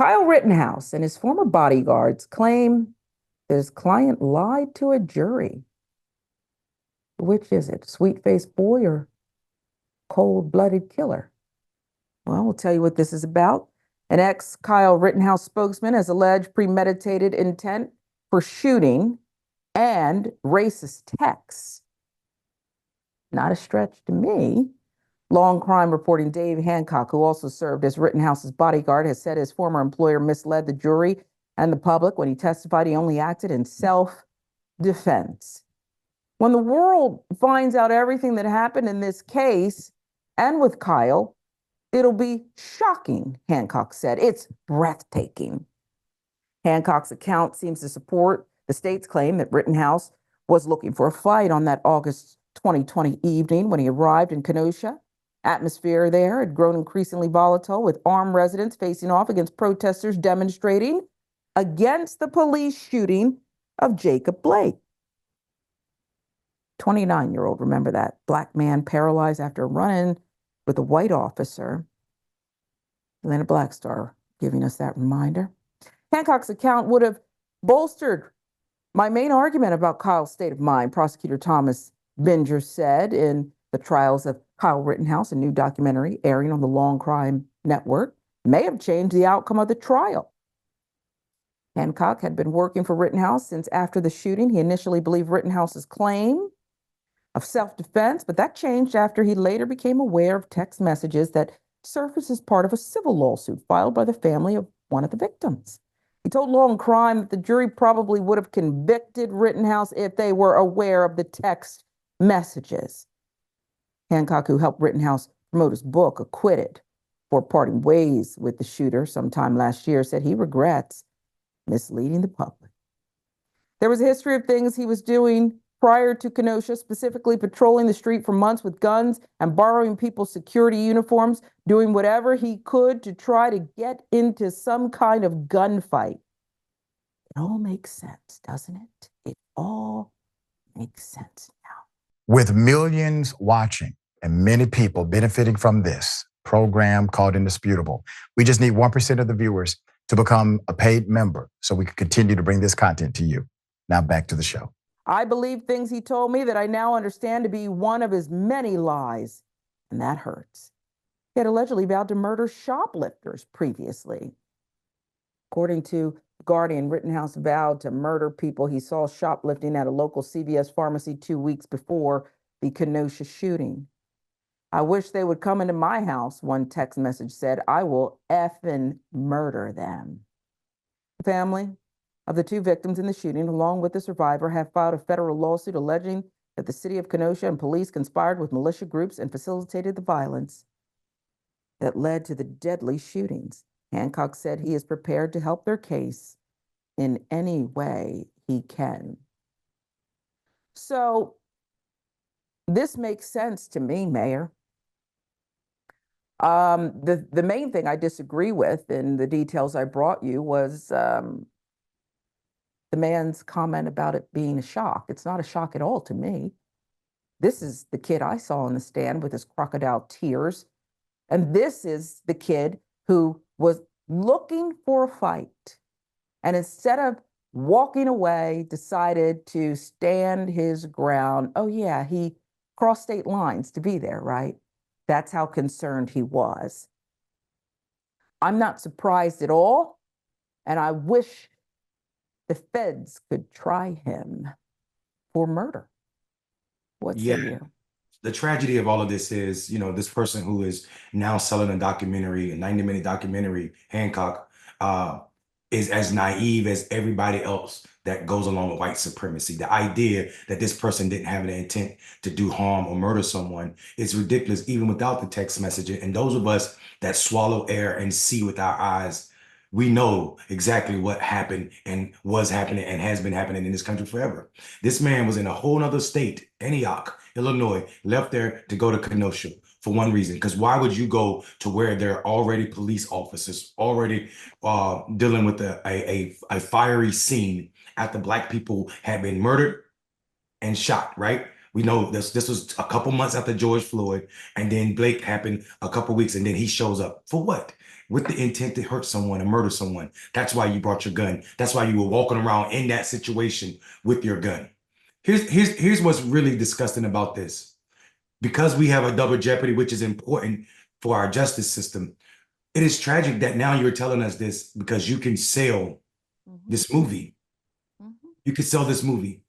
Kyle Rittenhouse and his former bodyguards claim his client lied to a jury. Which is it, sweet-faced boy or cold-blooded killer? Well, we'll tell you what this is about. An ex-Kyle Rittenhouse spokesman has alleged premeditated intent for shooting and racist texts. Not a stretch to me. Long crime reporting Dave Hancock, who also served as Rittenhouse's bodyguard, has said his former employer misled the jury and the public when he testified he only acted in self-defense. When the world finds out everything that happened in this case and with Kyle, it'll be shocking, Hancock said. It's breathtaking. Hancock's account seems to support the state's claim that Rittenhouse was looking for a fight on that August 2020 evening when he arrived in Kenosha. Atmosphere there had grown increasingly volatile, with armed residents facing off against protesters demonstrating against the police shooting of Jacob Blake. 29-year-old, remember that, black man paralyzed after a run-in with a white officer. Atlanta Black Star giving us that reminder. Hancock's account would have bolstered my main argument about Kyle's state of mind, Prosecutor Thomas Binger said in The Trials of Kyle Rittenhouse, a new documentary airing on the Long Crime Network, may have changed the outcome of the trial. Hancock had been working for Rittenhouse since after the shooting. He initially believed Rittenhouse's claim of self-defense, but that changed after he later became aware of text messages that surfaced as part of a civil lawsuit filed by the family of one of the victims. He told Long Crime that the jury probably would have convicted Rittenhouse if they were aware of the text messages. Hancock, who helped Rittenhouse promote his book, Acquitted, for parting ways with the shooter sometime last year, said he regrets misleading the public. There was a history of things he was doing prior to Kenosha, specifically patrolling the street for months with guns and borrowing people's security uniforms, doing whatever he could to try to get into some kind of gunfight. It all makes sense, doesn't it? It all makes sense now. With millions watching and many people benefiting from this program called Indisputable, we just need 1% of the viewers to become a paid member so we can continue to bring this content to you. Now back to the show. I believe things he told me that I now understand to be one of his many lies, and that hurts. He had allegedly vowed to murder shoplifters previously. According to The Guardian, Rittenhouse vowed to murder people he saw shoplifting at a local CVS pharmacy 2 weeks before the Kenosha shooting. I wish they would come into my house, one text message said. I will effing murder them. The family of the two victims in the shooting, along with the survivor, have filed a federal lawsuit alleging that the city of Kenosha and police conspired with militia groups and facilitated the violence that led to the deadly shootings. Hancock said he is prepared to help their case in any way he can. So this makes sense to me, Mayor. The main thing I disagree with in the details I brought you was the man's comment about it being a shock. It's not a shock at all to me. This is the kid I saw on the stand with his crocodile tears. And this is the kid who was looking for a fight. And instead of walking away, decided to stand his ground. Oh yeah, he crossed state lines to be there, right? That's how concerned he was. I'm not surprised at all. And I wish the feds could try him for murder. What say you? The tragedy of all of this is, this person who is now selling a documentary, a 90-minute documentary, Hancock, is as naive as everybody else that goes along with white supremacy. The idea that this person didn't have an intent to do harm or murder someone is ridiculous, even without the text messaging. And those of us that swallow air and see with our eyes, we know exactly what happened and was happening and has been happening in this country forever. This man was in a whole other state, Antioch, Illinois, left there to go to Kenosha for one reason. Because why would you go to where there are already police officers already dealing with a fiery scene after Black people had been murdered and shot, right? We know this was a couple months after George Floyd, and then Blake happened a couple weeks, and then he shows up. For what? with the intent to hurt someone and murder someone. That's why you brought your gun. That's why you were walking around in that situation with your gun. Here's what's really disgusting about this. Because we have a double jeopardy, which is important for our justice system, it is tragic that now you're telling us this because you can sell this movie. You can sell this movie.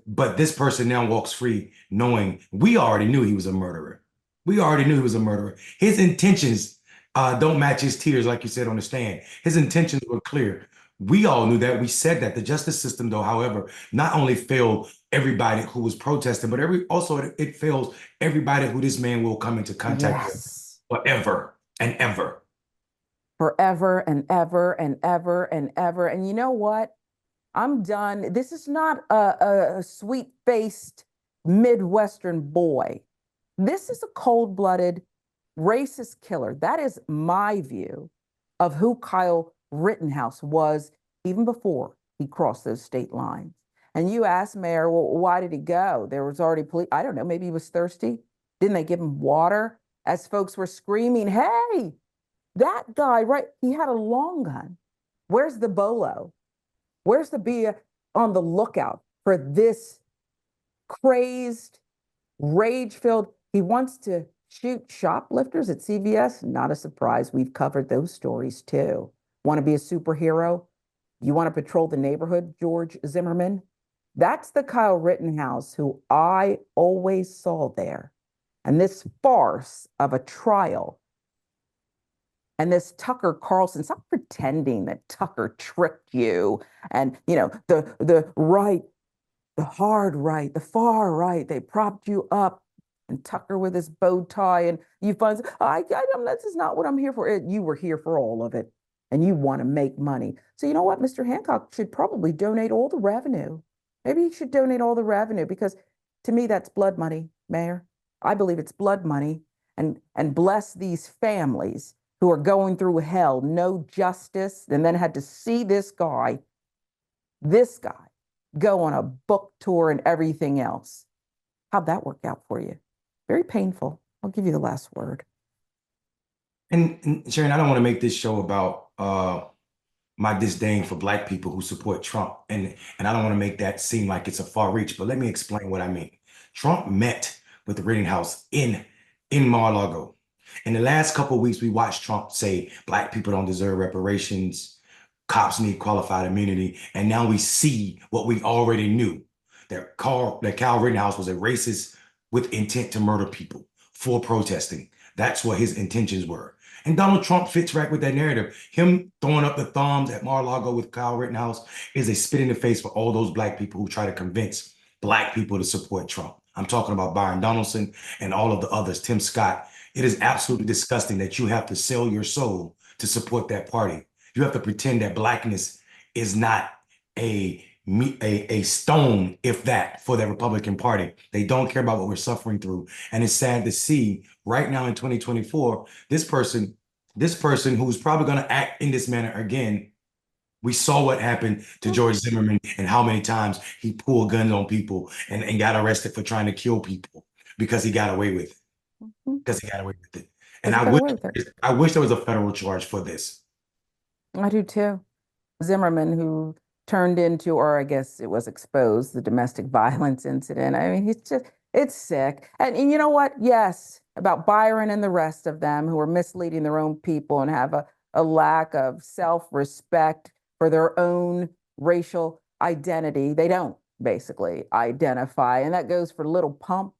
But this person now walks free knowing we already knew he was a murderer. We already knew he was a murderer. His intentions don't match his tears, like you said on the stand. His intentions were clear. We all knew that. We said that. The justice system, though, however, not only failed everybody who was protesting, but it fails everybody who this man will come into contact with Yes. forever and ever. Forever and ever and ever and ever. And you know what? I'm done. This is not a sweet-faced Midwestern boy. This is a cold-blooded, racist killer. That is my view of who Kyle Rittenhouse was even before he crossed those state lines. And you ask Mayor, well, why did he go? There was already police. I don't know. Maybe he was thirsty. Didn't they give him water as folks were screaming, hey, that guy, right? He had a long gun. Where's the bolo? Where's the be on the lookout for this crazed, rage-filled? He wants to shoot shoplifters at CVS. Not a surprise. We've covered those stories too. Want to be a superhero? You want to patrol the neighborhood, George Zimmerman? That's the Kyle Rittenhouse who I always saw there. And this farce of a trial and this Tucker Carlson, stop pretending that Tucker tricked you. And, you know, the right, the hard right, the far right, they propped you up. And Tucker with his bow tie. And you find, this is not what I'm here for. You were here for all of it. And you want to make money. So you know what? Mr. Hancock should probably donate all the revenue. Maybe he should donate all the revenue because to me, that's blood money, Mayor. I believe it's blood money. And bless these families who are going through hell, no justice, and then had to see this guy go on a book tour and everything else. How'd that work out for you? Very painful. I'll give you the last word. And Sharon, I don't want to make this show about my disdain for Black people who support Trump. And I don't want to make that seem like it's a far reach, but let me explain what I mean. Trump met with the Rittenhouse in Mar-a-Lago. In the last couple of weeks, we watched Trump say Black people don't deserve reparations, cops need qualified immunity, and now we see what we already knew, that Kyle Rittenhouse was a racist with intent to murder people for protesting. That's what his intentions were. And Donald Trump fits right with that narrative. Him throwing up the thumbs at Mar-a-Lago with Kyle Rittenhouse is a spit in the face for all those Black people who try to convince Black people to support Trump. I'm talking about Byron Donaldson and all of the others, Tim Scott. It is absolutely disgusting that you have to sell your soul to support that party. You have to pretend that Blackness is not a stone, if that, for the Republican Party. They don't care about what we're suffering through. And it's sad to see right now in 2024, this person who's probably going to act in this manner again. We saw what happened to George Zimmerman and how many times he pulled guns on people and got arrested for trying to kill people because he got away with it. Because he got away with it. And I wish there was a federal charge for this. I do too. Zimmerman, who turned into, or I guess it was exposed, the domestic violence incident. I mean, it's sick. And you know what? Yes, about Byron and the rest of them who are misleading their own people and have a lack of self-respect for their own racial identity. They don't basically identify. And that goes for Little Pump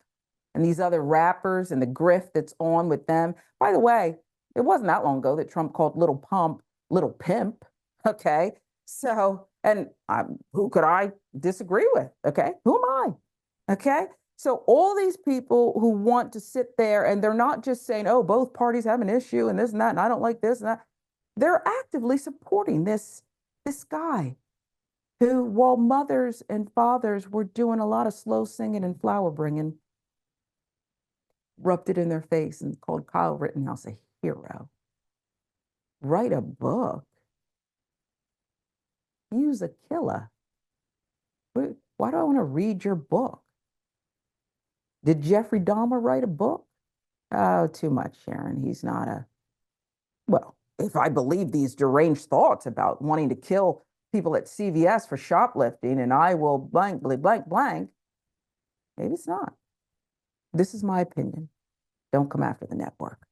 and these other rappers and the grift that's on with them. By the way, it wasn't that long ago that Trump called Little Pump Little Pimp. Okay. So, and who could I disagree with? Okay. Who am I? Okay. So all these people who want to sit there and they're not just saying, oh, both parties have an issue and this and that, and I don't like this and that. They're actively supporting this guy who, while mothers and fathers were doing a lot of slow singing and flower bringing, rubbed it in their face and called Kyle Rittenhouse a hero. Write a book. Use a killer. Why do I want to read your book? Did Jeffrey Dahmer write a book? Oh, too much, Sharon. He's not well, if I believe these deranged thoughts about wanting to kill people at CVS for shoplifting, and I will blank, blank, blank, blank, maybe it's not. This is my opinion. Don't come after the network.